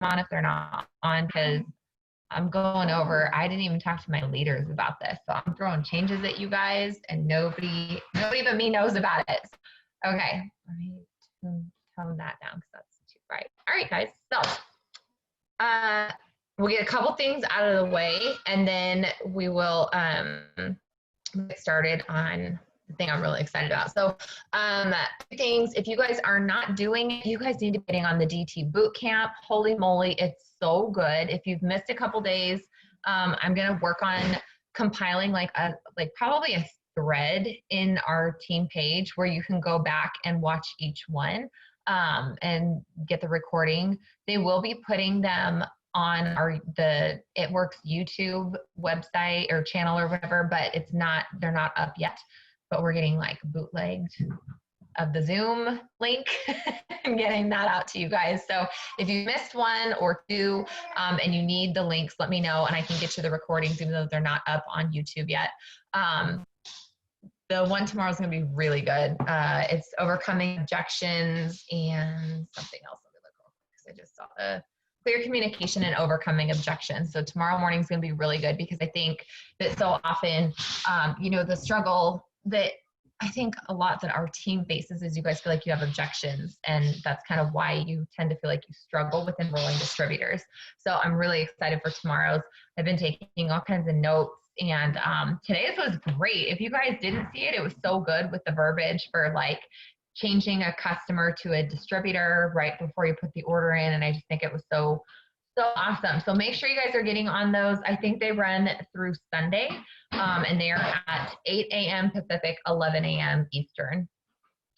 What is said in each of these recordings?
on if they're not on, because I'm going over, I didn't even talk to my leaders about this. So I'm throwing changes at you guys and nobody but me knows about it. Okay, let me tone that down because that's too bright. All right, guys. So we'll get a couple things out of the way and then we will get started on the thing I'm really excited about. So things, if you guys are not doing it, you guys need to be getting on the DT boot camp. Holy moly, it's so good. If you've missed a couple days, I'm going to work on compiling probably a thread in our team page where you can go back and watch each one and get the recording. They will be putting them on It Works YouTube website or channel or whatever, but they're not up yet, but we're getting like bootlegged of the Zoom link and getting that out to you guys. So if you missed one or two and you need the links, let me know and I can get you the recordings even though they're not up on YouTube yet. The one tomorrow is going to be really good. It's overcoming objections and something else. Let me look real quick because I just saw clear communication and overcoming objections. So tomorrow morning is going to be really good because I think that so often, the struggle that I think a lot that our team faces is you guys feel like you have objections, and that's kind of why you tend to feel like you struggle with enrolling distributors. So I'm really excited for tomorrow's. I've been taking all kinds of notes, and today's was great. If you guys didn't see it, it was so good with the verbiage for like changing a customer to a distributor right before you put the order in. And I just think it was so awesome. So make sure you guys are getting on those. I think they run through Sunday and they are at 8 a.m. Pacific, 11 a.m. Eastern.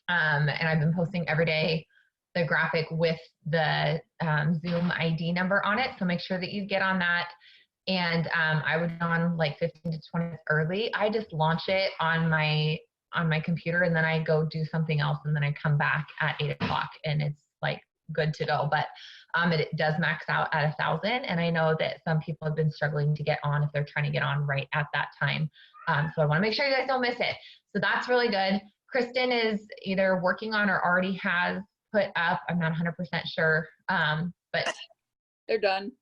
And I've been posting every day the graphic with the Zoom ID number on it. So make sure that you get on that. And I would be on like 15 to 20 minutes early. I just launch it on my computer and then I go do something else and then I come back at 8 o'clock and it's like good to go. But it does max out at 1,000. And I know that some people have been struggling to get on if they're trying to get on right at that time. So I want to make sure you guys don't miss it. So that's really good. Kristen is either working on or already has put up, I'm not 100% sure, but they're done.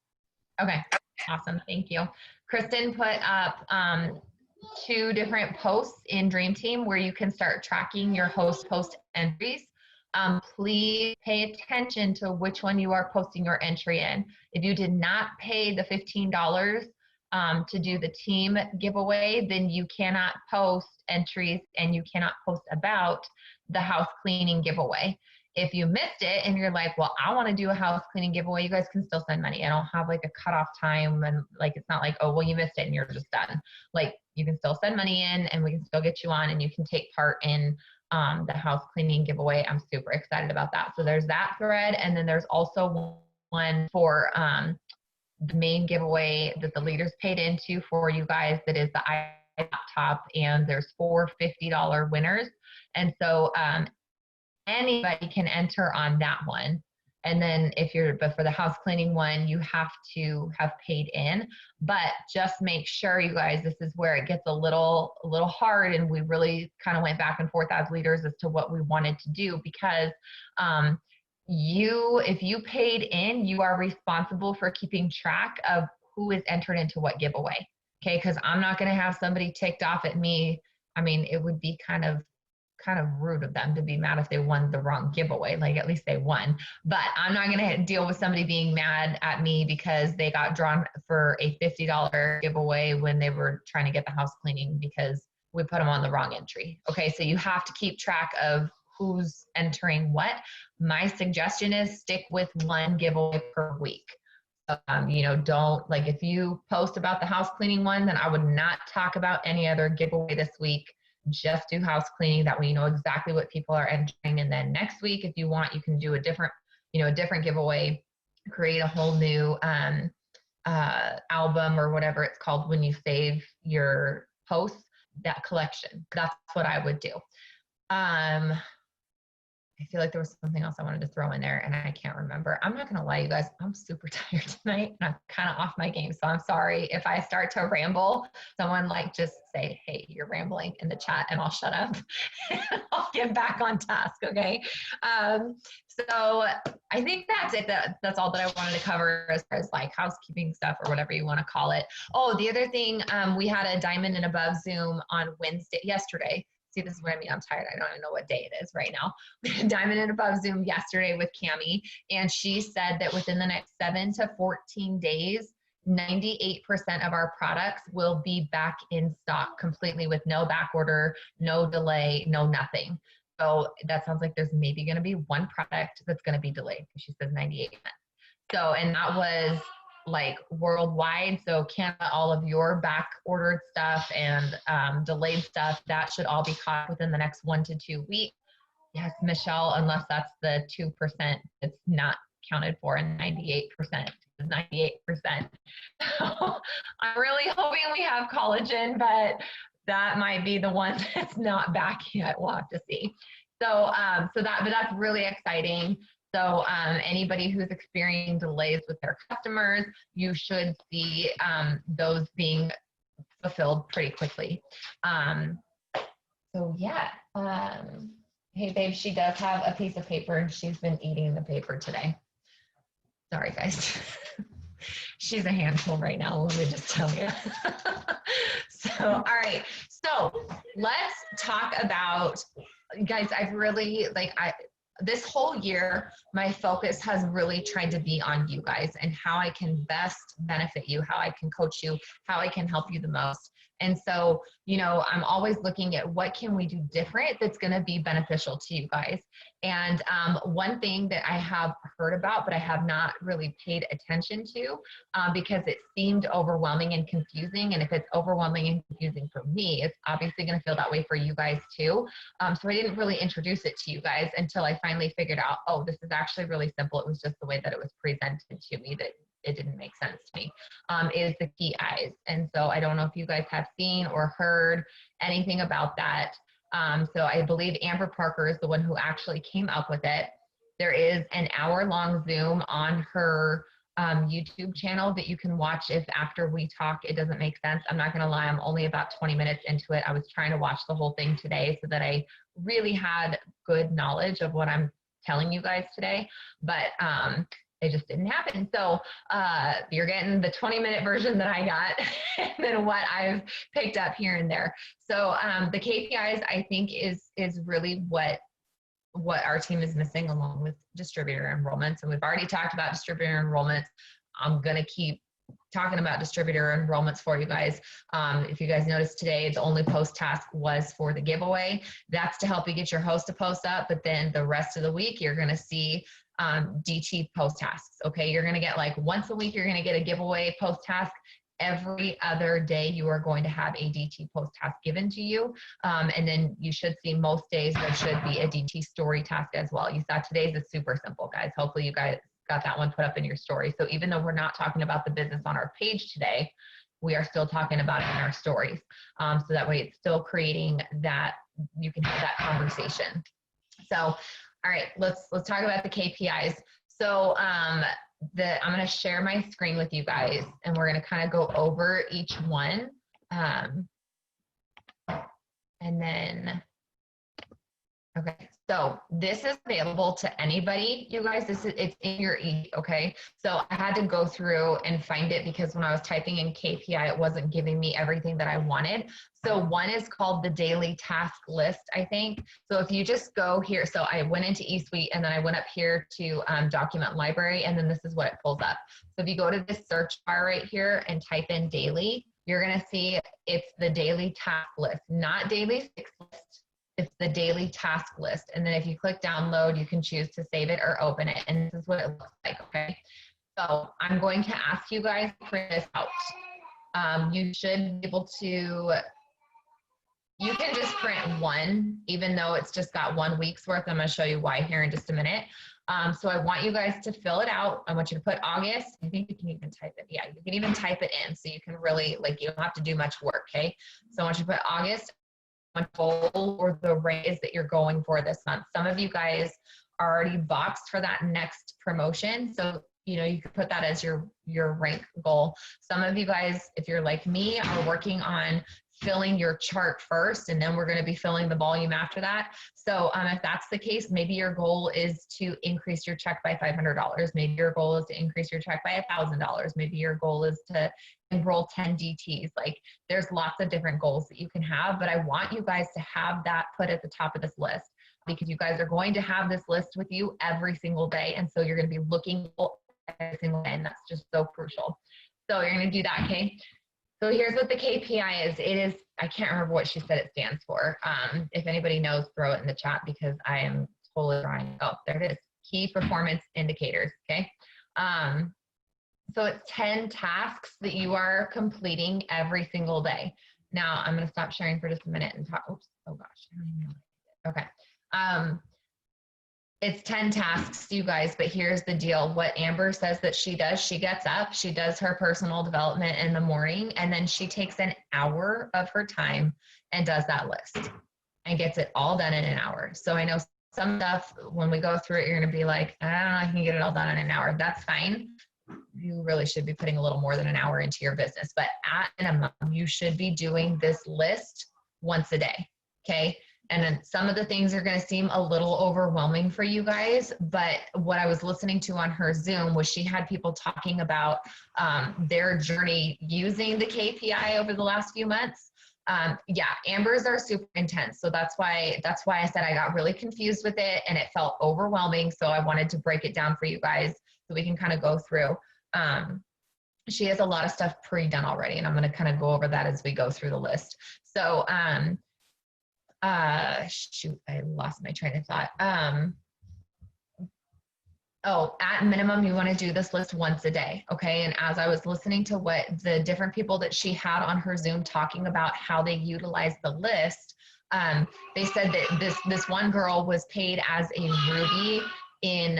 Okay, awesome, thank you. Kristen put up 2 different posts in Dream Team where you can start tracking your host post entries. Please pay attention to which one you are posting your entry in. If you did not pay the $15 to do the team giveaway, then you cannot post entries and you cannot post about the house cleaning giveaway. If you missed it and you're like, well, I want to do a house cleaning giveaway, you guys can still send money. I don't have like a cutoff time and like, it's not like, oh, well, you missed it and you're just done. Like you can still send money in and we can still get you on and you can take part in the house cleaning giveaway. I'm super excited about that. So there's that thread. And then there's also one for the main giveaway that the leaders paid into for you guys. That is the laptop, and there's 4 $50 winners. And so anybody can enter on that one. And then but for the house cleaning one, you have to have paid in, but just make sure you guys, this is where it gets a little hard. And we really kind of went back and forth as leaders as to what we wanted to do, because if you paid in, you are responsible for keeping track of who is entered into what giveaway. Okay. Cause I'm not going to have somebody ticked off at me. I mean, it would be kind of rude of them to be mad if they won the wrong giveaway. Like at least they won, but I'm not going to deal with somebody being mad at me because they got drawn for a $50 giveaway when they were trying to get the house cleaning because we put them on the wrong entry. Okay. So you have to keep track of who's entering what. My suggestion is stick with 1 giveaway per week. Don't, like, if you post about the house cleaning one, then I would not talk about any other giveaway this week. Just do house cleaning, that way you know exactly what people are entering. And then next week, if you want, you can do a different giveaway, create a whole new album or whatever it's called when you save your posts, that collection. That's what I would do. I feel like there was something else I wanted to throw in there and I can't remember. I'm not going to lie, you guys, I'm super tired tonight and I'm kind of off my game. So I'm sorry if I start to ramble. Someone just say, hey, you're rambling in the chat, and I'll shut up and I'll get back on task. Okay. So I think that's it. That's all that I wanted to cover as far as like housekeeping stuff or whatever you want to call it. Oh, the other thing, we had a Diamond and Above Zoom on yesterday. See, this is what I mean. I'm tired. I don't even know what day it is right now. Diamond and Above Zoom yesterday with Cammie, and she said that within the next 7 to 14 days, 98% of our products will be back in stock completely with no back order, no delay, no nothing. So that sounds like there's maybe going to be one product that's going to be delayed because she says 98%. So, and that was like worldwide. So Canada, all of your back ordered stuff and delayed stuff, that should all be caught within the next 1 to 2 weeks. Yes, Michelle, unless that's the 2% that's not counted for in 98%. 98%. So I'm really hoping we have collagen, but that might be the one that's not back yet. We'll have to see. So, but that's really exciting. So anybody who's experiencing delays with their customers, you should see those being fulfilled pretty quickly. So yeah. Hey babe, she does have a piece of paper and she's been eating the paper today. Sorry guys. She's a handful right now, let me just tell you. So, all right. So let's talk about, guys, I've really, this whole year, my focus has really tried to be on you guys and how I can best benefit you, how I can coach you, how I can help you the most. And so, you know, I'm always looking at what can we do different that's going to be beneficial to you guys. And one thing that I have heard about, but I have not really paid attention to because it seemed overwhelming and confusing. And if it's overwhelming and confusing for me, it's obviously going to feel that way for you guys too. So I didn't really introduce it to you guys until I finally figured out, oh, this is actually really simple. It was just the way that it was presented to me that it didn't make sense to me, is the KPIs. And so I don't know if you guys have seen or heard anything about that. So I believe Amber Parker is the one who actually came up with it. There is an hour-long Zoom on her YouTube channel that you can watch if after we talk it doesn't make sense. I'm not going to lie, I'm only about 20 minutes into it. I was trying to watch the whole thing today so that I really had good knowledge of what I'm telling you guys today. But it just didn't happen. So you're getting the 20-minute version that I got and then what I've picked up here and there. So the KPIs, I think, is really what our team is missing, along with distributor enrollments. And we've already talked about distributor enrollments. I'm going to keep talking about distributor enrollments for you guys. If you guys noticed today, the only post task was for the giveaway. That's to help you get your host to post up. But then the rest of the week, you're going to see DT post tasks. Okay, you're going to get like once a week, you're going to get a giveaway post task. Every other day, you are going to have a DT post task given to you. And then you should see most days there should be a DT story task as well. You saw today's is super simple, guys. Hopefully you guys got that one put up in your story. So even though we're not talking about the business on our page today, we are still talking about it in our stories. So that way it's still creating that, you can have that conversation. So all right, let's talk about the KPIs. So I'm going to share my screen with you guys, and we're going to kind of go over each one. And then, okay, so this is available to anybody, you guys. It's in your okay? So I had to go through and find it because when I was typing in KPI, it wasn't giving me everything that I wanted. So one is called the daily task list, I think. So if you just go here, so I went into eSuite and then I went up here to document library, and then this is what it pulls up. So if you go to this search bar right here and type in daily, you're gonna see it's the daily task list, not daily fix list. It's the daily task list. And then if you click download, you can choose to save it or open it. And this is what it looks like, okay? So I'm going to ask you guys to print this out. You should be able to, you can just print one, even though it's just got 1 week's worth. I'm gonna show you why here in just a minute. So I want you guys to fill it out. I want you to put August. I think you can even type it. Yeah, you can even type it in. So you can really, like, you don't have to do much work, okay? So I want you to put August, goal or the raise that you're going for this month. Some of you guys are already boxed for that next promotion. So, you know, you could put that as your rank goal. Some of you guys, if you're like me, are working on filling your chart first, and then we're going to be filling the volume after that. So if that's the case, maybe your goal is to increase your check by $500. Maybe your goal is to increase your check by $1,000. Maybe your goal is to enroll 10 DTs. Like, there's lots of different goals that you can have, but I want you guys to have that put at the top of this list, because you guys are going to have this list with you every single day. And so you're going to be looking every single day, and that's just so crucial. So you're going to do that. Okay. So here's what the KPI is. It is, I can't remember what she said it stands for. If anybody knows, throw it in the chat, because I am totally drawing. Oh, there it is. Key performance indicators. Okay. So it's 10 tasks that you are completing every single day. Now I'm going to stop sharing for just a minute and talk. Oops. Oh gosh. I don't even know. Okay. It's 10 tasks, you guys, but here's the deal. What Amber says that she does, she gets up, she does her personal development in the morning, and then she takes an hour of her time and does that list and gets it all done in an hour. So I know some stuff, when we go through it, you're going to be like, I don't know, I can get it all done in an hour. That's fine. You really should be putting a little more than an hour into your business, but at minimum, you should be doing this list once a day. Okay. And then some of the things are going to seem a little overwhelming for you guys, but what I was listening to on her Zoom was she had people talking about their journey using the KPI over the last few months. Yeah, Amber's are super intense. So that's why I said I got really confused with it and it felt overwhelming. So I wanted to break it down for you guys so we can kind of go through. She has a lot of stuff pre-done already, and I'm going to kind of go over that as we go through the list. So, shoot, I lost my train of thought. Oh, at minimum, you want to do this list once a day. Okay. And as I was listening to what the different people that she had on her Zoom talking about how they utilize the list, they said that this one girl was paid as a Ruby in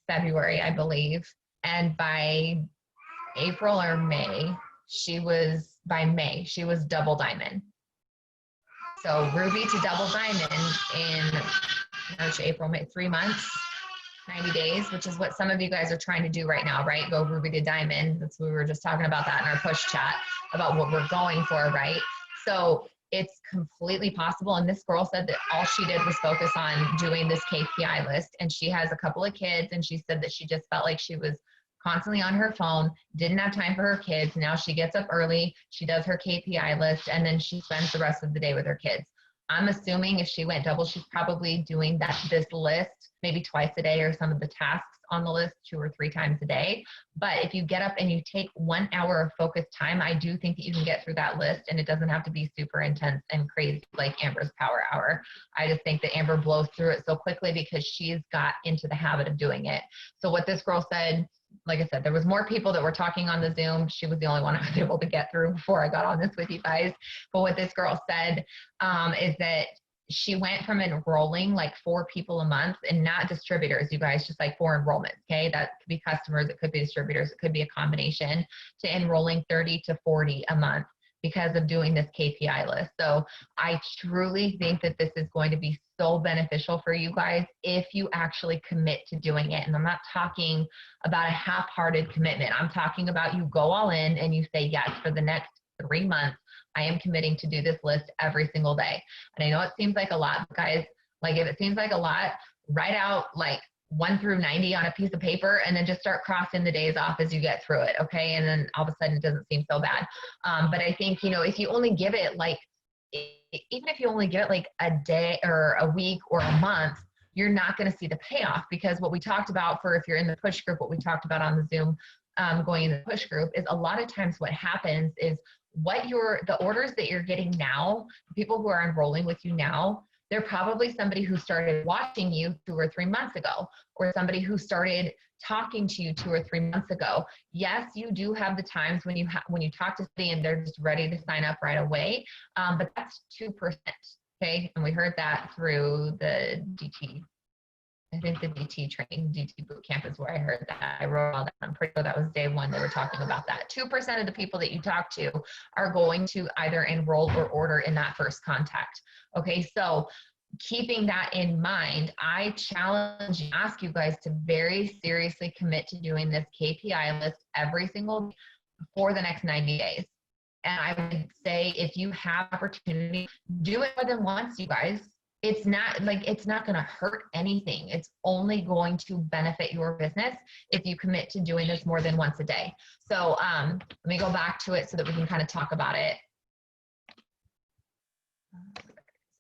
February, I believe. And by April or May, she was double diamond. So Ruby to double diamond in March, April, May, 3 months, 90 days, which is what some of you guys are trying to do right now, right? Go Ruby to diamond. We were just talking about that in our push chat about what we're going for, right? So it's completely possible. And this girl said that all she did was focus on doing this KPI list. And she has a couple of kids, and she said that she just felt like she was constantly on her phone, didn't have time for her kids. Now she gets up early, she does her KPI list, and then she spends the rest of the day with her kids. I'm assuming if she went double, she's probably doing this list maybe twice a day, or some of the tasks on the list 2 or 3 times a day. But if you get up and you take 1 hour of focused time, I do think that you can get through that list, and it doesn't have to be super intense and crazy like Amber's power hour. I just think that Amber blows through it so quickly because she's got into the habit of doing it. So what this girl said, like I said, there was more people that were talking on the Zoom. She was the only one I was able to get through before I got on this with you guys. But what this girl said is that she went from enrolling like 4 people a month, and not distributors, you guys, just like 4 enrollments. Okay. That could be customers. It could be distributors. It could be a combination, to enrolling 30 to 40 a month because of doing this KPI list. So I truly think that this is going to be so beneficial for you guys if you actually commit to doing it. And I'm not talking about a half-hearted commitment. I'm talking about you go all in and you say, yes, for the next 3 months, I am committing to do this list every single day. And I know it seems like a lot, guys. Like, if it seems like a lot, write out like 1 through 90 on a piece of paper, and then just start crossing the days off as you get through it. Okay. And then all of a sudden it doesn't seem so bad. But I think, if you only give it like, even if you only give it like a day or a week or a month, you're not going to see the payoff, because what we talked about, for if you're in the push group, what we talked about on the Zoom going in the push group, is a lot of times what happens is the orders that you're getting now, people who are enrolling with you now, they're probably somebody who started watching you 2 or 3 months ago, or somebody who started talking to you 2 or 3 months ago. Yes, you do have the times when you talk to somebody and they're just ready to sign up right away, but that's 2%. Okay, and we heard that through the DT. I think the DT training, DT boot camp is where I heard that. I wrote all that. I'm pretty sure that was day 1. They were talking about that. 2% of the people that you talk to are going to either enroll or order in that first contact. Okay, so keeping that in mind, I challenge you, ask you guys to very seriously commit to doing this KPI list every single day for the next 90 days. And I would say if you have opportunity, do it more than once, you guys. It's not going to hurt anything. It's only going to benefit your business if you commit to doing this more than once a day. So let me go back to it so that we can kind of talk about it.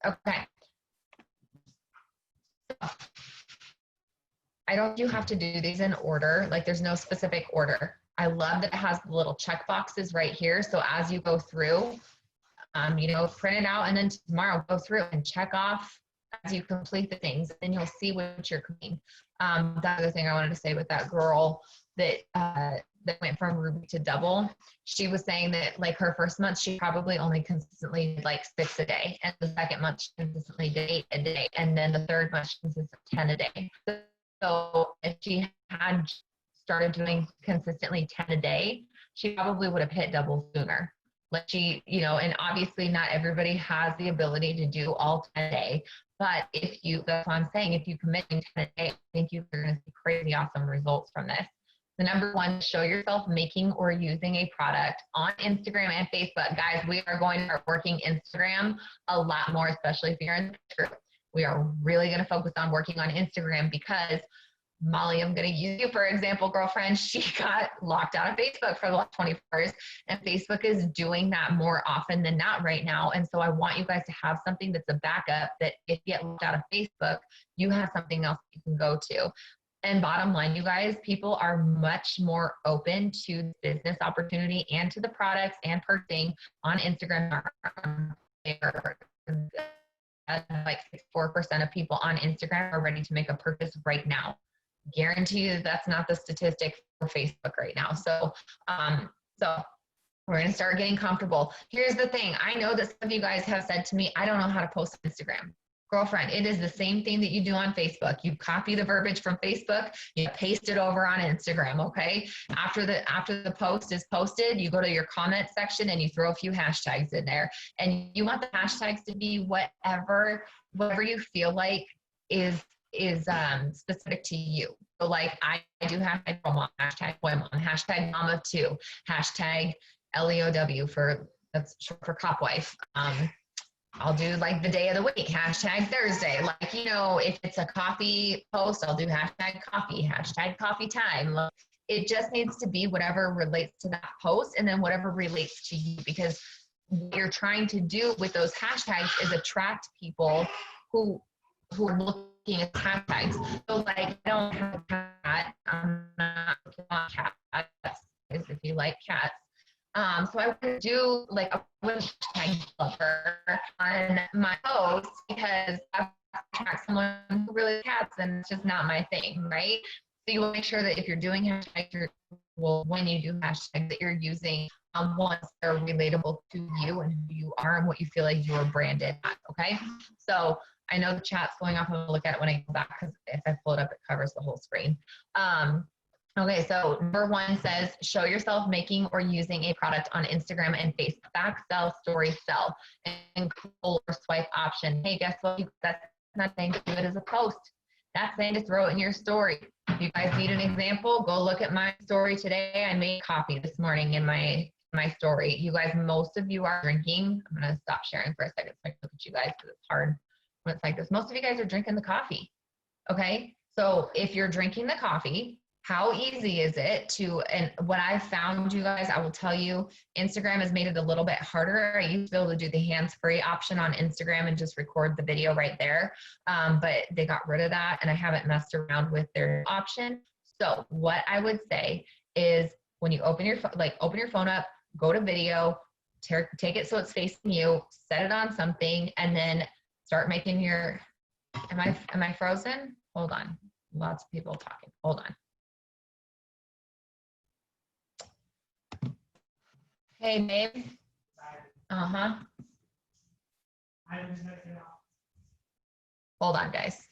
Okay. I don't you have to do these in order. Like there's no specific order. I love that it has the little check boxes right here. So as you go through, print it out and then tomorrow go through and check off as you complete the things, and you'll see what you're completing. The other thing I wanted to say with that girl that went from Ruby to double, she was saying that like her first month, she probably only consistently did like 6 a day. And the second month, she consistently did 8 a day. And then the third month, she consistently 10 a day. So if she had started doing consistently 10 a day, she probably would have hit double sooner. Like and obviously not everybody has the ability to do all 10 a day, but that's what I'm saying, if you commit to 10 a day, I think you're going to see crazy awesome results from this. The number one, show yourself making or using a product on Instagram and Facebook. Guys, we are going to start working Instagram a lot more, especially if you're in the group. We are really going to focus on working on Instagram because Molly, I'm going to use you for example, girlfriend. She got locked out of Facebook for the last 24 hours, and Facebook is doing that more often than not right now. And so I want you guys to have something that's a backup that if you get locked out of Facebook, you have something else you can go to. And bottom line, you guys, people are much more open to business opportunity and to the products and purchasing on Instagram. Like 4% of people on Instagram are ready to make a purchase right now. Guarantee you that's not the statistic for Facebook right now. So we're going to start getting comfortable. Here's the thing. I know that some of you guys have said to me, I don't know how to post on Instagram. Girlfriend, it is the same thing that you do on Facebook. You copy the verbiage from Facebook, you paste it over on Instagram, okay? After the post is posted, you go to your comment section and you throw a few hashtags in there. And you want the hashtags to be whatever you feel like is specific to you. So like I do hashtag mom, hashtag women, hashtag mama too, hashtag LEOW that's short for cop wife. I'll do like the day of the week, hashtag Thursday. Like, if it's a coffee post, I'll do hashtag coffee, hashtag coffee time. Like, it just needs to be whatever relates to that post and then whatever relates to you, because what you're trying to do with those hashtags is attract people who are looking at hashtags. So like, I don't have a cat. I'm not looking at cats, if you like cats. So I would do like a hashtag lover on my post because I attract someone who really cats, and it's just not my thing, right? So you will make sure that if you're doing hashtags, when you do hashtags, that you're using ones that are relatable to you and who you are and what you feel like you're branded at, okay? So I know the chat's going off. I'm going to look at it when I go back because if I pull it up, it covers the whole screen. Okay, so number one says, show yourself making or using a product on Instagram and Facebook. Back sell, story sell, and pull or swipe option. Hey, guess what? That's not saying to do it as a post. That's saying to throw it in your story. If you guys need an example, go look at my story today. I made coffee this morning in my story. You guys, most of you are drinking. I'm going to stop sharing for a second so I can look at you guys because it's hard when it's like this. Most of you guys are drinking the coffee, okay? So if you're drinking the coffee, how easy is it and what I found, you guys, I will tell you, Instagram has made it a little bit harder. I used to be able to do the hands-free option on Instagram and just record the video right there. But they got rid of that and I haven't messed around with their option. So what I would say is when you open your phone up, go to video, take it so it's facing you, set it on something, and then start making your, am I frozen? Hold on. Lots of people talking. Hold on. Hey, babe. Uh-huh. Hold on, guys.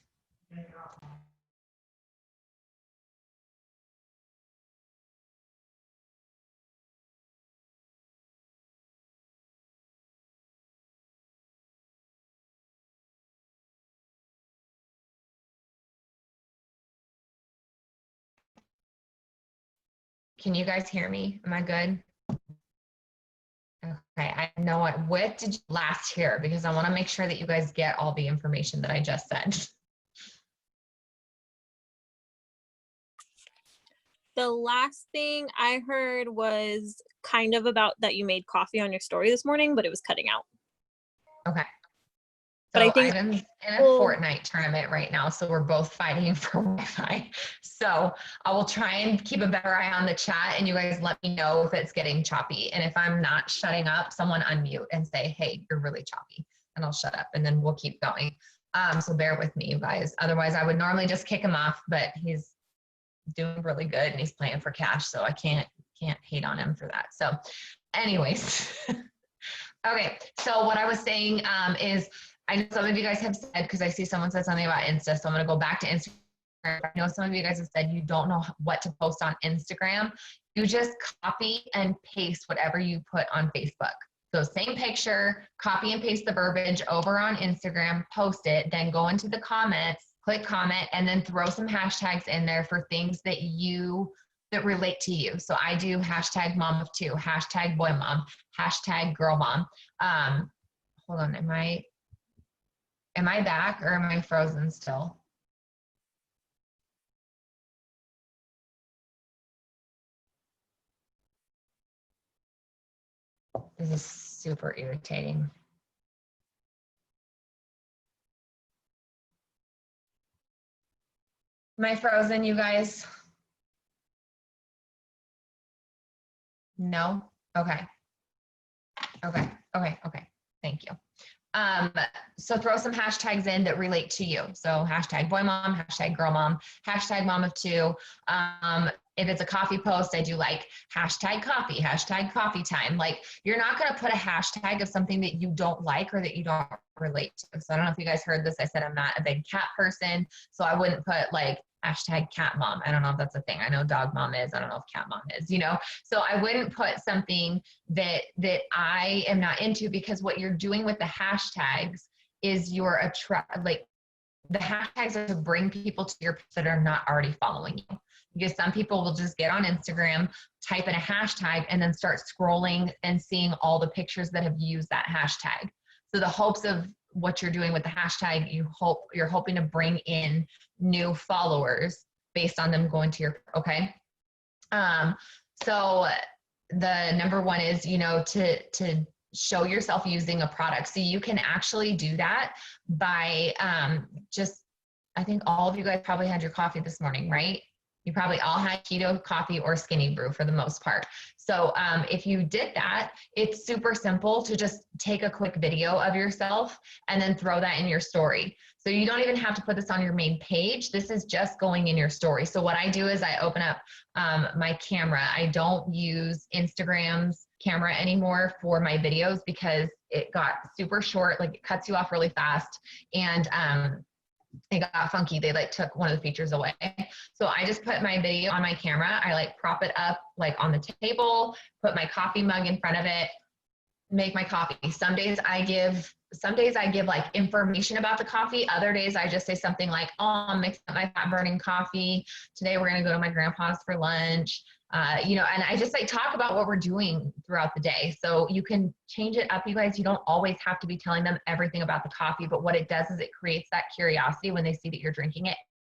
Can you guys hear me? Am I good? Okay, I know what did you last hear? Because I want to make sure that you guys get all the information that I just said. The last thing I heard was kind of about that you made coffee on your story this morning, but it was cutting out. Okay. But I So think I'm in a Fortnite tournament right now, so we're both fighting for Wi-Fi. So I will try and keep a better eye on the chat, and you guys let me know if it's getting choppy. And if I'm not shutting up, someone unmute and say, hey, you're really choppy, and I'll shut up, and then we'll keep going. So bear with me, you guys. Otherwise, I would normally just kick him off, but he's doing really good and he's playing for cash, so I can't hate on him for that. So anyways, okay, so what I was saying is, I know some of you guys have said, because I see someone said something about Insta, so I'm going to go back to Instagram. I know some of you guys have said you don't know what to post on Instagram. You just copy and paste whatever you put on Facebook. So same picture, copy and paste the verbiage over on Instagram, post it, then go into the comments, click comment, and then throw some hashtags in there for things that relate to you. So I do hashtag mom of two, hashtag boy mom, hashtag girl mom. Hold on, am I back or am I frozen still? This is super irritating. Am I frozen, you guys? No? Okay. Okay. Thank you. So throw some hashtags in that relate to you. So hashtag boy mom, hashtag girl mom, hashtag mom of two. If it's a coffee post, I do like hashtag coffee time. Like, you're not going to put a hashtag of something that you don't like or that you don't relate to. So I don't know if you guys heard this. I said I'm not a big cat person, so I wouldn't put like hashtag cat mom. I don't know if that's a thing. I know dog mom is. I don't know if cat mom is, So I wouldn't put something that I am not into, because what you're doing with the hashtags is like, the hashtags are to bring people to your page that are not already following you. Because some people will just get on Instagram, type in a hashtag, and then start scrolling and seeing all the pictures that have used that hashtag. So the hopes of what you're doing with the hashtag, you're hoping to bring in new followers based on them going to your, okay? So the number one is, to show yourself using a product. So you can actually do that by I think all of you guys probably had your coffee this morning, right? You probably all had keto coffee or skinny brew for the most part. So if you did that, it's super simple to just take a quick video of yourself and then throw that in your story. So you don't even have to put this on your main page. This is just going in your story. So what I do is I open up my camera. I don't use Instagram's camera anymore for my videos because it got super short, like it cuts you off really fast. And it got funky. They like took one of the features away. So I just put my video on my camera. I like prop it up like on the table, put my coffee mug in front of it, make my coffee. Some days I give like information about the coffee. Other days I just say something like, oh, I'm mixing up my fat burning coffee. Today we're going to go to my grandpa's for lunch. And I just like talk about what we're doing throughout the day. So you can change it up, you guys. You don't always have to be telling them everything about the coffee, but what it does is it creates that curiosity when they see that you're drinking it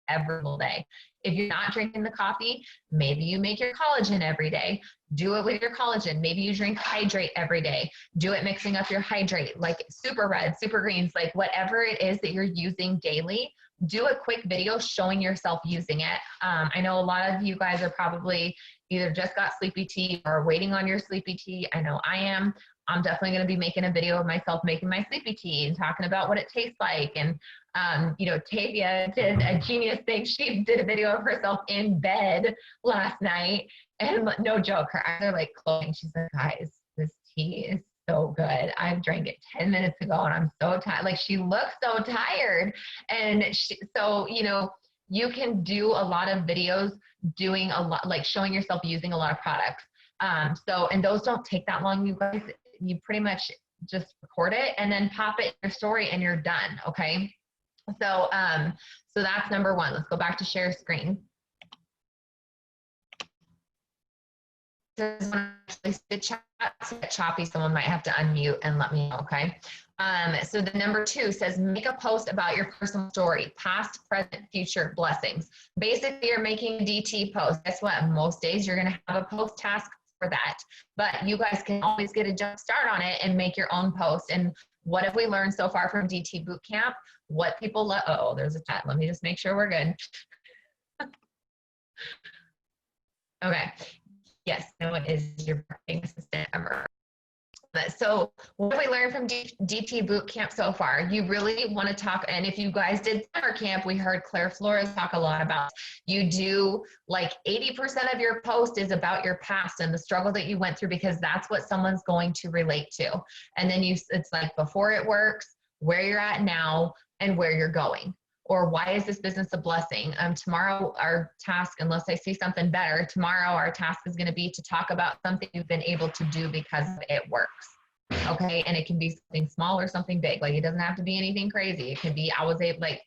every single day. If you're not drinking the coffee, maybe you make your collagen every day. Do it with your collagen. Maybe you drink hydrate every day. Do it mixing up your hydrate, like super red, super greens, like whatever it is that you're using daily. Do a quick video showing yourself using it. I know a lot of you guys are probably either just got sleepy tea or waiting on your sleepy tea. I know I am. I'm definitely going to be making a video of myself making my sleepy tea and talking about what it tastes like. And, Tavia did a genius thing. She did a video of herself in bed last night. And no joke, her eyes are like closing. She's like, guys, this tea is so good. I drank it 10 minutes ago and I'm so tired. Like, she looks so tired. And you can do a lot of videos doing a lot, like showing yourself using a lot of products. And those don't take that long, you guys. You pretty much just record it and then pop it in your story and you're done. Okay. So that's number one. Let's go back to share screen. choppy, someone might have to unmute and let me know, okay? So the number 2 says, make a post about your personal story, past, present, future blessings. Basically, you're making a DT post. Guess what? Most days you're going to have a post task for that, but you guys can always get a jump start on it and make your own post. And what have we learned so far from DT Bootcamp? What people love. Oh, there's a chat. Let me just make sure we're good. Okay. Yes, no one is your marketing assistant ever. So what have we learned from DT Bootcamp so far? You really want to talk, and if you guys did summer camp, we heard Claire Flores talk a lot about, you do like 80% of your post is about your past and the struggle that you went through, because that's what someone's going to relate to. And then it's like before it works, where you're at now, and where you're going. Or why is this business a blessing? Tomorrow our task, unless I see something better, tomorrow our task is going to be to talk about something you've been able to do because it works. Okay. And it can be something small or something big. Like it doesn't have to be anything crazy. It could be, like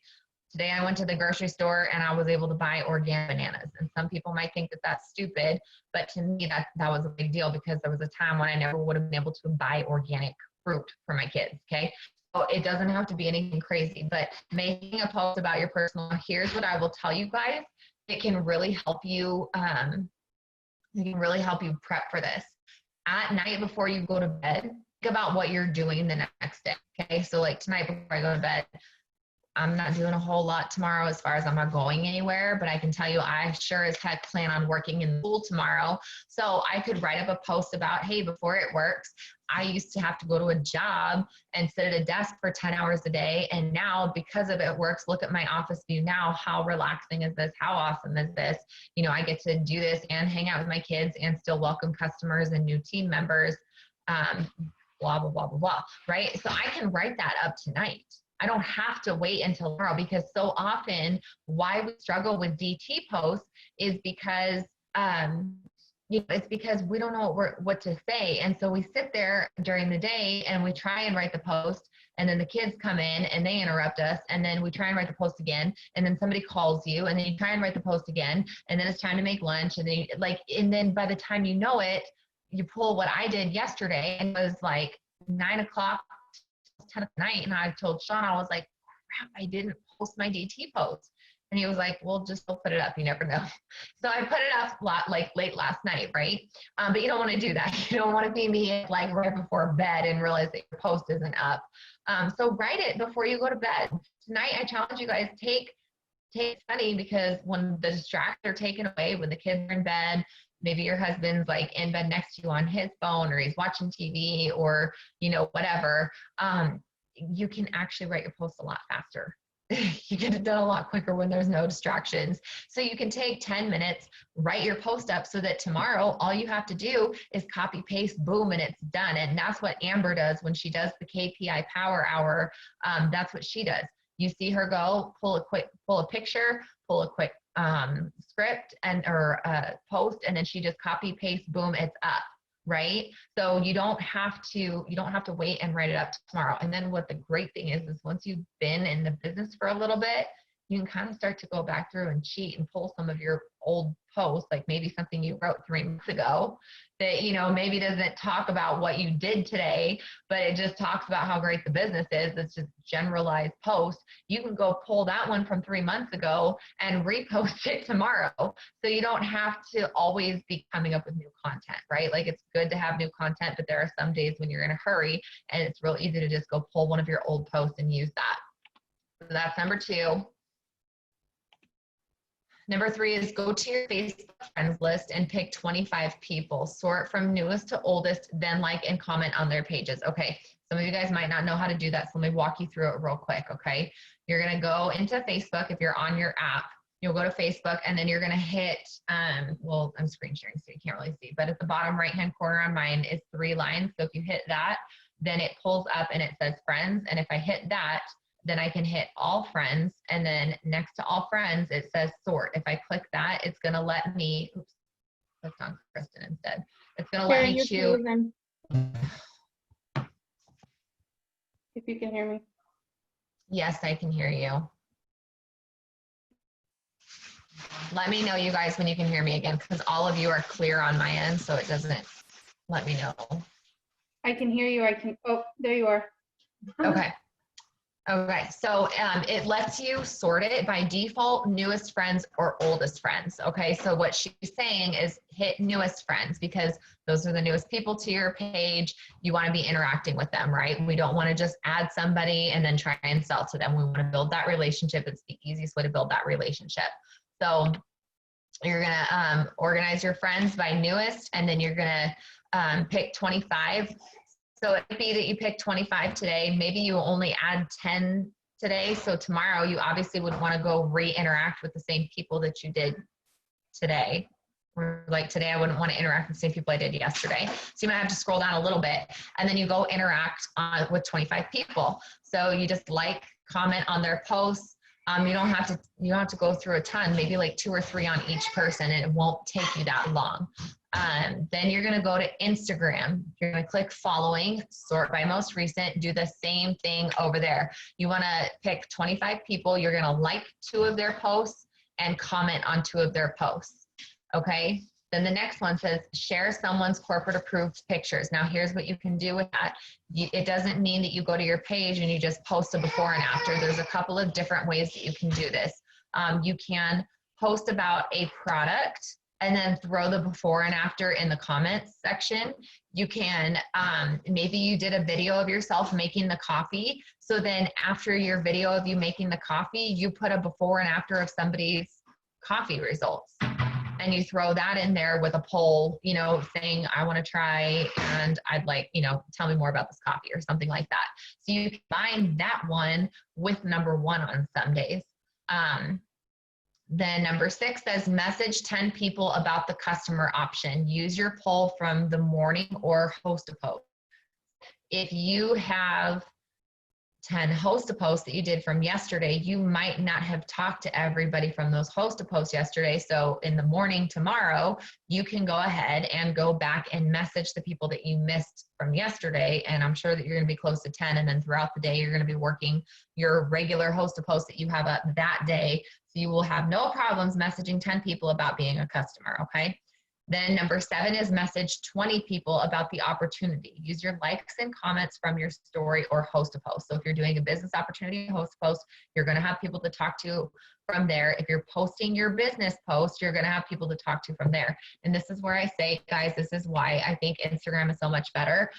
today I went to the grocery store and I was able to buy organic bananas. And some people might think that that's stupid, but to me that was a big deal, because there was a time when I never would have been able to buy organic fruit for my kids. Okay. So it doesn't have to be anything crazy, but making a post about your personal, here's what I will tell you guys. It can really help you, prep for this. At night before you go to bed, think about what you're doing the next day. Okay. So like tonight before I go to bed, I'm not doing a whole lot tomorrow as far as I'm not going anywhere, but I can tell you I sure as heck plan on working in school tomorrow. So I could write up a post about, hey, before it works, I used to have to go to a job and sit at a desk for 10 hours a day. And now because of it works, look at my office view now. How relaxing is this? How awesome is this? You know, I get to do this and hang out with my kids and still welcome customers and new team members, blah, blah, blah, blah, blah, right? So I can write that up tonight. I don't have to wait until tomorrow, because so often why we struggle with DT posts is because, it's because we don't know what to say. And so we sit there during the day and we try and write the post, and then the kids come in and they interrupt us. And then we try and write the post again. And then somebody calls you, and then you try and write the post again. And then it's time to make lunch. And then and then by the time you know it, you pull what I did yesterday, and it was like 9 o'clock, 10 at night, and I told Sean, I was like, crap, I didn't post my DT post. And he was like, well, just go put it up. You never know. So I put it up late last night, right? But you don't want to do that. You don't want to be me like right before bed and realize that your post isn't up. So write it before you go to bed. Tonight, I challenge you guys, take study, because when the distractions are taken away, when the kids are in bed, maybe your husband's like in bed next to you on his phone, or he's watching TV, or, whatever, you can actually write your post a lot faster. You get it done a lot quicker when there's no distractions. So you can take 10 minutes, write your post up, so that tomorrow all you have to do is copy paste, boom, and it's done. And that's what Amber does when she does the KPI Power Hour. That's what she does. You see her go pull a picture, pull a quick script or post, and then she just copy paste, boom, it's up, right? So you don't have to wait and write it up tomorrow. And then what the great thing is once you've been in the business for a little bit, you can kind of start to go back through and cheat and pull some of your old posts, like maybe something you wrote 3 months ago that, maybe doesn't talk about what you did today, but it just talks about how great the business is. It's just generalized post. You can go pull that one from 3 months ago and repost it tomorrow. So you don't have to always be coming up with new content, right? Like it's good to have new content, but there are some days when you're in a hurry and it's real easy to just go pull one of your old posts and use that. So that's number 2. Number 3 is go to your Facebook friends list and pick 25 people. Sort from newest to oldest, then like and comment on their pages. Okay, some of you guys might not know how to do that, so let me walk you through it real quick, okay? You're gonna go into Facebook. If you're on your app, you'll go to Facebook, and then you're gonna hit, well, I'm screen sharing, so you can't really see, but at the bottom right-hand corner on mine is 3 lines. So if you hit that, then it pulls up and it says friends, and if I hit that, then I can hit all friends, and then next to all friends, it says sort. If I click that, it's gonna let me, oops, clicked on Kristen instead. It's gonna let me choose. If you can hear me. Yes, I can hear you. Let me know, you guys, when you can hear me again, because all of you are clear on my end, so it doesn't let me know. I can hear you. Oh, there you are. Okay. Okay, so it lets you sort it by default, newest friends or oldest friends. Okay, so what she's saying is hit newest friends because those are the newest people to your page. You want to be interacting with them, right? We don't want to just add somebody and then try and sell to them. We want to build that relationship. It's the easiest way to build that relationship. So you're going to organize your friends by newest, and then you're going to pick 25. So it could be that you pick 25 today. Maybe you only add 10 today. So tomorrow you obviously would want to go re-interact with the same people that you did today. Or like today, I wouldn't want to interact with the same people I did yesterday. So you might have to scroll down a little bit, and then you go interact with 25 people. So you just like, comment on their posts. You don't have to go through a ton, maybe like 2 or 3 on each person, and it won't take you that long. Then you're going to go to Instagram. You're going to click following, sort by most recent, do the same thing over there. You want to pick 25 people. You're going to like 2 of their posts and comment on 2 of their posts. Okay. Then the next one says share someone's corporate approved pictures. Now here's what you can do with that. It doesn't mean that you go to your page and you just post a before and after. There's a couple of different ways that you can do this. You can post about a product and then throw the before and after in the comments section. You can, maybe you did a video of yourself making the coffee. So then after your video of you making the coffee, you put a before and after of somebody's coffee results. And you throw that in there with a poll, saying, I want to try and I'd like, tell me more about this coffee or something like that. So you combine that one with number 1 on some days. Then number 6 says message 10 people about the customer option. Use your poll from the morning or host a post. If you have 10 host a posts that you did from yesterday, you might not have talked to everybody from those host a posts yesterday. So in the morning tomorrow, you can go ahead and go back and message the people that you missed from yesterday. And I'm sure that you're going to be close to 10. And then throughout the day, you're going to be working your regular host a posts that you have up that day. So you will have no problems messaging 10 people about being a customer. Okay. Then number 7 is message 20 people about the opportunity. Use your likes and comments from your story or host a post. So if you're doing a business opportunity host a post, you're going to have people to talk to from there. If you're posting your business post, you're going to have people to talk to from there. And this is where I say, guys, this is why I think Instagram is so much better.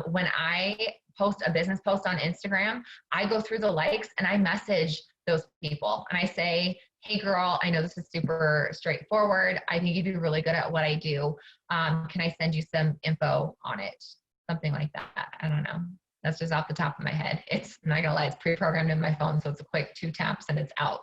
When I post a business post on Instagram, I go through the likes and I message those people and I say, hey girl, I know this is super straightforward. I think you'd be really good at what I do. Can I send you some info on it? Something like that. I don't know. That's just off the top of my head. It's, I'm not gonna lie, it's pre-programmed in my phone. So it's a quick 2 taps and it's out.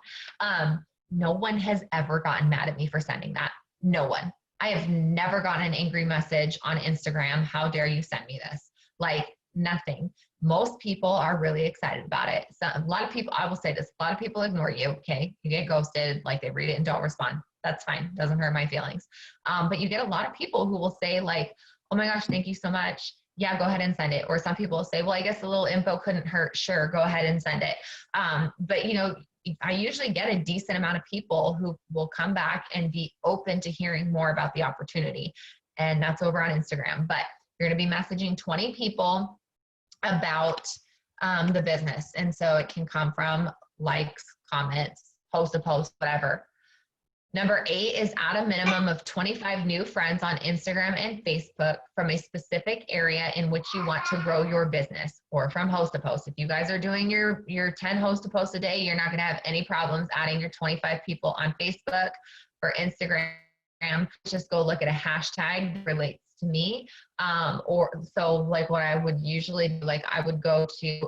No one has ever gotten mad at me for sending that. No one. I have never gotten an angry message on Instagram. How dare you send me this? Like nothing. Most people are really excited about it. So a lot of people, I will say this, a lot of people ignore you, okay? You get ghosted, like they read it and don't respond. That's fine, doesn't hurt my feelings. But you get a lot of people who will say like, oh my gosh, thank you so much. Yeah, go ahead and send it. Or some people will say, well, I guess a little info couldn't hurt. Sure, go ahead and send it. But I usually get a decent amount of people who will come back and be open to hearing more about the opportunity. And that's over on Instagram. But you're gonna be messaging 20 people about the business. And so it can come from likes, comments, post a post, whatever. Number 8 is add a minimum of 25 new friends on Instagram and Facebook from a specific area in which you want to grow your business, or from host to post. If you guys are doing your 10 host to post a day, you're not going to have any problems adding your 25 people on Facebook. For Instagram, just go look at a hashtag that relates to me. Or so like what I would usually do, like I would go to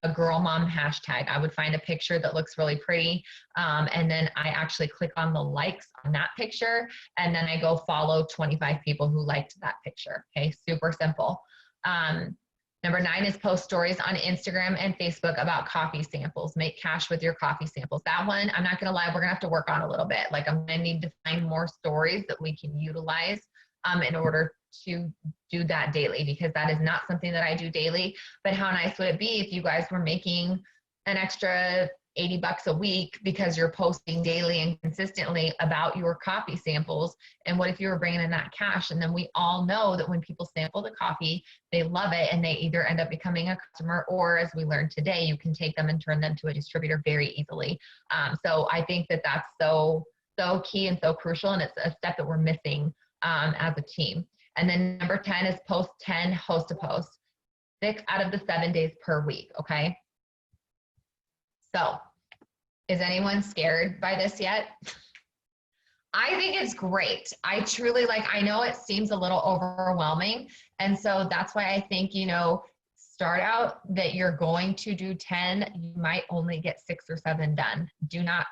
a girl mom hashtag. I would find a picture that looks really pretty. And then I actually click on the likes on that picture. And then I go follow 25 people who liked that picture. Okay. Super simple. Number 9 is post stories on Instagram and Facebook about coffee samples. Make cash with your coffee samples. That one, I'm not going to lie, we're going to have to work on a little bit. Like I'm going to need to find more stories that we can utilize in order to do that daily, because that is not something that I do daily. But how nice would it be if you guys were making an extra $80 a week because you're posting daily and consistently about your coffee samples. And what if you were bringing in that cash? And then we all know that when people sample the coffee, they love it and they either end up becoming a customer, or as we learned today, you can take them and turn them to a distributor very easily. So I think that that's so key and so crucial. And it's a step that we're missing as a team. And then number 10 is post 10, host a post, 6 out of the 7 days per week. Okay. So is anyone scared by this yet? I think it's great. I truly I know it seems a little overwhelming. And so that's why I think, start out that you're going to do 10, you might only get 6 or 7 done. Do not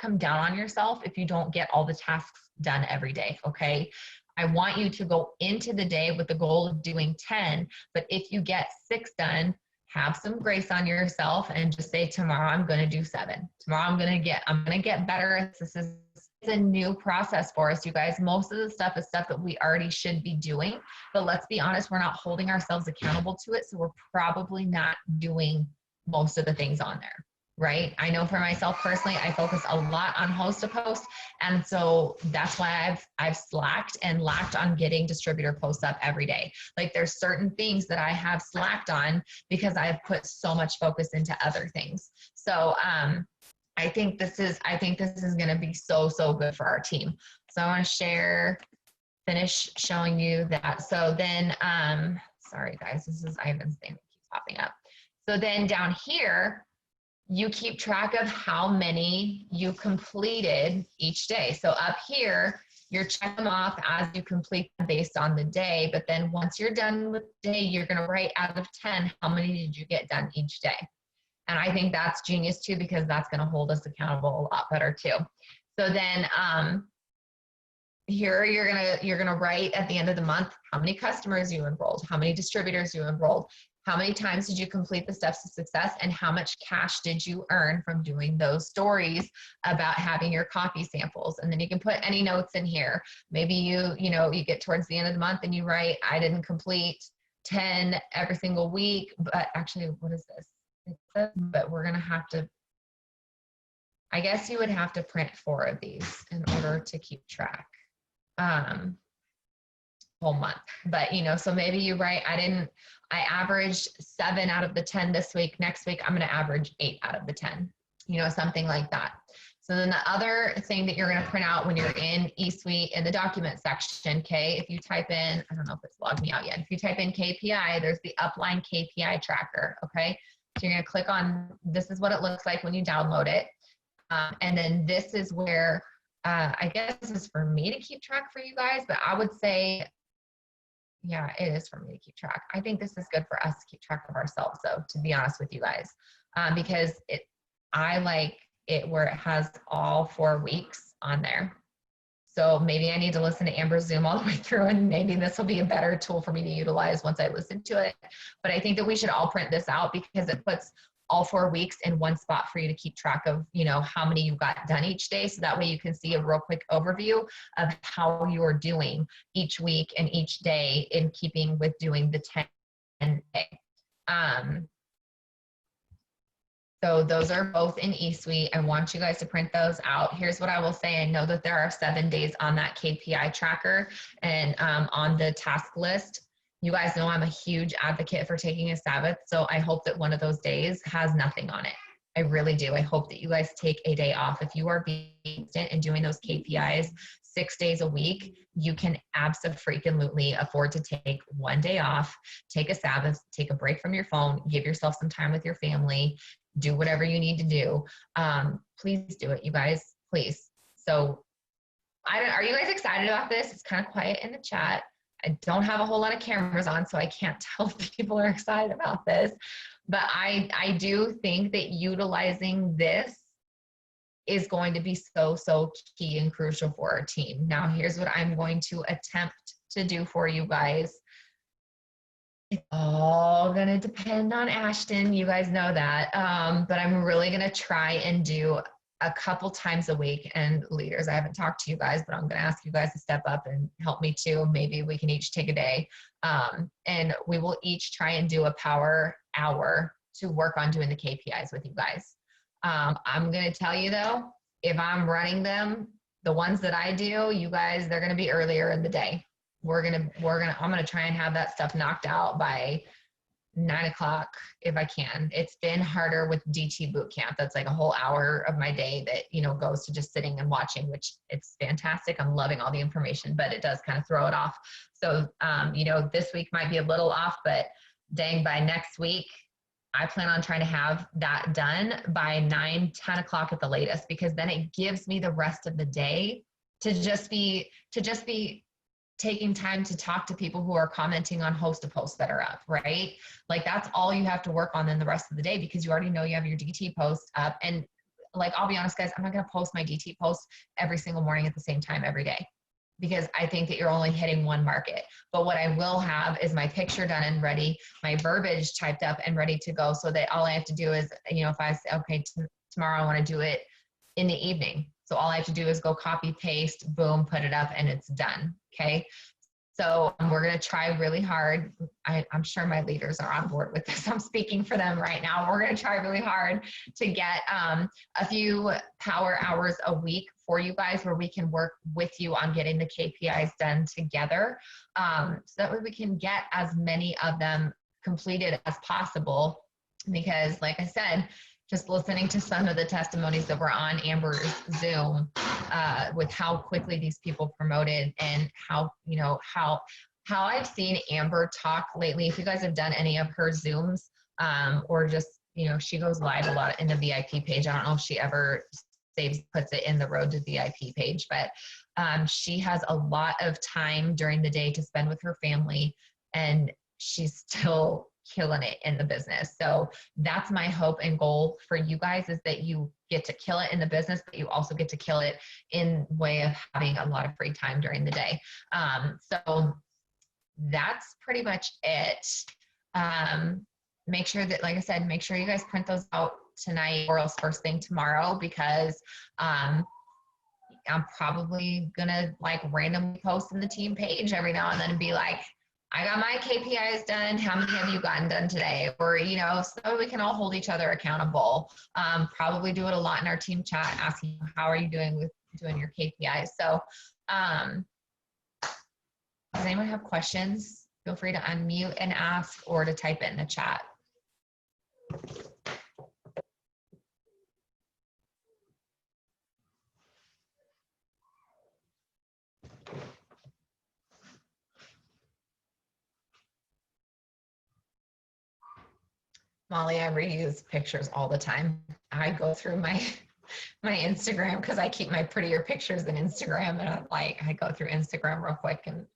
come down on yourself if you don't get all the tasks done every day. Okay. I want you to go into the day with the goal of doing 10, but if you get 6 done, have some grace on yourself and just say, tomorrow I'm going to do 7. Tomorrow I'm going to get better. This is a new process for us, you guys. Most of the stuff is stuff that we already should be doing, but let's be honest, we're not holding ourselves accountable to it. So we're probably not doing most of the things on there. Right? I know for myself personally, I focus a lot on host to post. And so that's why I've slacked and lacked on getting distributor posts up every day. There's certain things that I have slacked on because I've put so much focus into other things. So I think this is going to be so good for our team. So I want to finish showing you that. So then, sorry guys, I have been saying it keeps popping up. So then down here, you keep track of how many you completed each day. So up here, you're checking them off as you complete them based on the day. But then once you're done with the day, you're going to write out of 10, how many did you get done each day? And I think that's genius too, because that's going to hold us accountable a lot better too. So then here you're gonna write at the end of the month how many customers you enrolled, how many distributors you enrolled, how many times did you complete the steps to success, and how much cash did you earn from doing those stories about having your coffee samples. And then you can put any notes in here. Maybe you get towards the end of the month and you write, I didn't complete 10 every single week, but actually, what is this? It says, but we're gonna have to, I guess you would have to print 4 of these in order to keep track. Whole month, but so maybe you write, I averaged 7 out of the 10 this week. Next week, I'm going to average 8 out of the 10, something like that. So then the other thing that you're going to print out when you're in eSuite in the document section, okay, if you type in, I don't know if it's logged me out yet. If you type in KPI, there's the upline KPI tracker. Okay. So you're going to click on, this is what it looks like when you download it. And then this is where, I guess this is for me to keep track for you guys, but I would say, yeah, it is for me to keep track. I think this is good for us to keep track of ourselves, though, to be honest with you guys, because I like it where it has all 4 weeks on there. So maybe I need to listen to Amber's Zoom all the way through, and maybe this will be a better tool for me to utilize once I listen to it. But I think that we should all print this out because it puts all 4 weeks in one spot for you to keep track of, how many you got done each day. So that way you can see a real quick overview of how you're doing each week and each day in keeping with doing the 10 day. So those are both in eSuite. I want you guys to print those out. Here's what I will say. I know that there are 7 days on that KPI tracker and on the task list. You guys know I'm a huge advocate for taking a Sabbath, so I hope that one of those days has nothing on it. I really do. I hope that you guys take a day off. If you are being consistent and doing those KPIs 6 days a week, you can absolutely afford to take 1 day off, take a Sabbath, take a break from your phone, give yourself some time with your family, do whatever you need to do. Please do it, you guys, please. So are you guys excited about this? It's kind of quiet in the chat. I don't have a whole lot of cameras on, so I can't tell if people are excited about this. But I do think that utilizing this is going to be so key and crucial for our team. Now, here's what I'm going to attempt to do for you guys. It's all going to depend on Ashton. You guys know that. But I'm really going to try and do a couple times a week. And leaders, I haven't talked to you guys, but I'm going to ask you guys to step up and help me too. Maybe we can each take a day. And we will each try and do a power hour to work on doing the KPIs with you guys. I'm going to tell you though, if I'm running them, the ones that I do, you guys, they're going to be earlier in the day. I'm going to try and have that stuff knocked out by 9 o'clock if I can. It's been harder with DT boot camp. That's like a whole hour of my day that, goes to just sitting and watching, which it's fantastic. I'm loving all the information, but it does kind of throw it off. So, this week might be a little off, but dang, by next week, I plan on trying to have that done by 9, 10 o'clock at the latest, because then it gives me the rest of the day to just be taking time to talk to people who are commenting on host of posts that are up, right? Like that's all you have to work on then the rest of the day, because you already know you have your DT post up. And like, I'll be honest, guys, I'm not going to post my DT posts every single morning at the same time every day, because I think that you're only hitting one market. But what I will have is my picture done and ready, my verbiage typed up and ready to go, so that all I have to do is, if I say, okay, tomorrow I want to do it in the evening. So all I have to do is go copy, paste, boom, put it up, and it's done. Okay. So we're going to try really hard. I'm sure my leaders are on board with this. I'm speaking for them right now. We're going to try really hard to get a few power hours a week for you guys, where we can work with you on getting the KPIs done together. So that way we can get as many of them completed as possible. Because like I said, just listening to some of the testimonies that were on Amber's Zoom, with how quickly these people promoted, and how I've seen Amber talk lately. If you guys have done any of her Zooms, or just, she goes live a lot in the VIP page. I don't know if she ever puts it in the Road to VIP page, but she has a lot of time during the day to spend with her family, and she's still killing it in the business. So that's my hope and goal for you guys, is that you get to kill it in the business, but you also get to kill it in way of having a lot of free time during the day. So that's pretty much it. Make sure that, like I said, make sure you guys print those out tonight, or else first thing tomorrow, because I'm probably gonna like randomly post in the team page every now and then and be like, I got my KPIs done. How many have you gotten done today? Or, so we can all hold each other accountable. Probably do it a lot in our team chat, asking how are you doing with doing your KPIs? So does anyone have questions? Feel free to unmute and ask, or to type it in the chat. Molly, I reuse pictures all the time. I go through my Instagram, because I keep my prettier pictures in Instagram, and I go through Instagram real quick and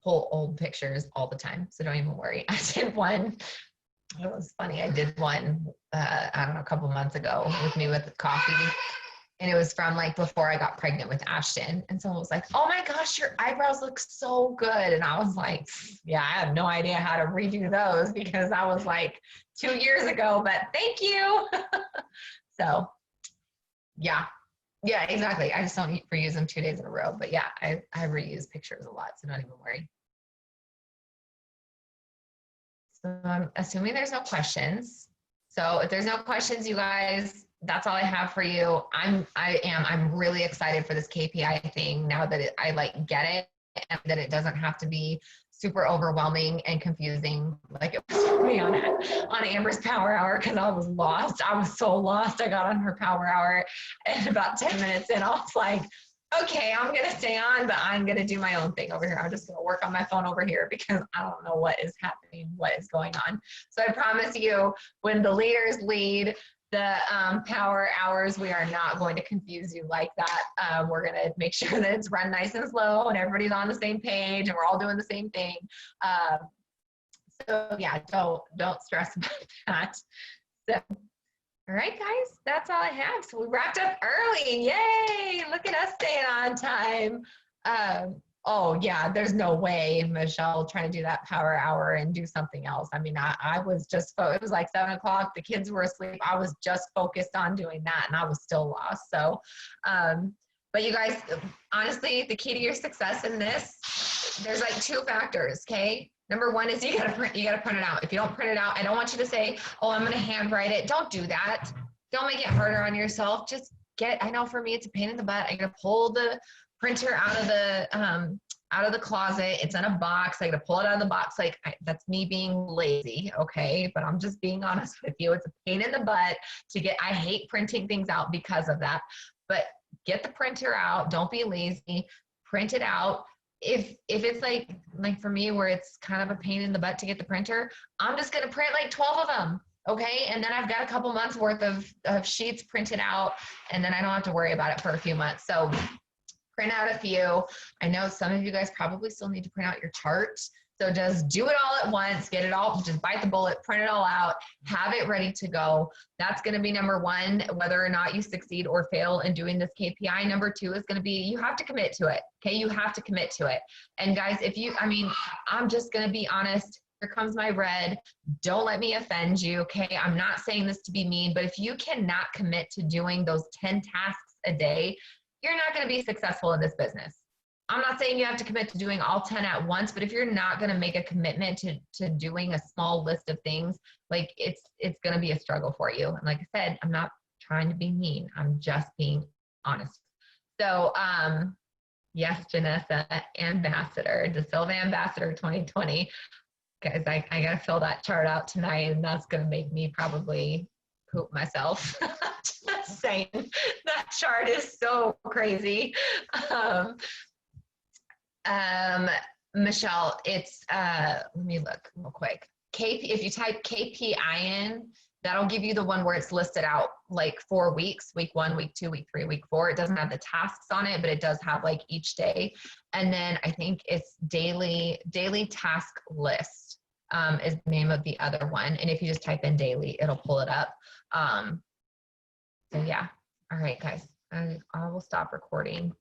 pull old pictures all the time. So don't even worry. I did one. It was funny. I did one, I don't know, a couple months ago with me with coffee. And it was from like before I got pregnant with Ashton. And someone was like, oh my gosh, your eyebrows look so good. And I was like, yeah, I have no idea how to redo those, because that was like 2 years ago, but thank you. So yeah, exactly. I just don't reuse them 2 days in a row, but yeah, I reuse pictures a lot. So don't even worry. So I'm assuming there's no questions. So if there's no questions, you guys, that's all I have for you. I'm really excited for this KPI thing now that I get it, and that it doesn't have to be super overwhelming and confusing like it was for me on Amber's Power Hour, because I was lost. I was so lost. I got on her Power Hour, and about 10 minutes in, I was like, okay, I'm going to stay on, but I'm going to do my own thing over here. I'm just going to work on my phone over here, because I don't know what is happening, what is going on. So I promise you, when the leaders lead the power hours, we are not going to confuse you like that. We're going to make sure that it's run nice and slow, and everybody's on the same page, and we're all doing the same thing. So yeah, don't stress about that. So, all right, guys, that's all I have. So we wrapped up early. Yay! Look at us staying on time. Oh yeah, there's no way Michelle trying to do that power hour and do something else. I mean, I was just, it was like 7 o'clock. The kids were asleep. I was just focused on doing that, and I was still lost. So, but you guys, honestly, the key to your success in this, there's like 2 factors, okay? Number 1 is you gotta print it out. If you don't print it out, I don't want you to say, oh, I'm gonna handwrite it. Don't do that. don't make it harder on yourself. Just I know for me, it's a pain in the butt. I got to pull the printer out of the closet. It's in a box. I got to pull it out of the box. Like that's me being lazy. Okay. But I'm just being honest with you. It's a pain in the butt I hate printing things out because of that, but get the printer out. Don't be lazy. Print it out. If it's like for me where it's kind of a pain in the butt to get the printer, I'm just going to print like 12 of them. Okay. And then I've got a couple months worth of sheets printed out, and then I don't have to worry about it for a few months. So print out a few. I know some of you guys probably still need to print out your charts. So just do it all at once, get it all, just bite the bullet, print it all out, have it ready to go. That's going to be number one, whether or not you succeed or fail in doing this KPI. Number two is going to be, you have to commit to it. Okay. You have to commit to it. And guys, I'm just going to be honest. Here comes my red. Don't let me offend you. Okay. I'm not saying this to be mean, but if you cannot commit to doing those 10 tasks a day, you're not going to be successful in this business. I'm not saying you have to commit to doing all 10 at once, but if you're not going to make a commitment to doing a small list of things, like it's going to be a struggle for you. And like I said, I'm not trying to be mean. I'm just being honest. So, yes, Janessa, Ambassador, DeSilva Ambassador 2020. Guys, I got to fill that chart out tonight, and that's going to make me probably poop myself. Just saying, that chart is so crazy. Michelle, it's, let me look real quick. If you type KPI in, that'll give you the one where it's listed out like 4 weeks, week 1, week 2, week 3, week 4. It doesn't have the tasks on it, but it does have like each day. And then I think it's daily task list is the name of the other one. And if you just type in daily, it'll pull it up. So yeah. All right, guys, I will stop recording.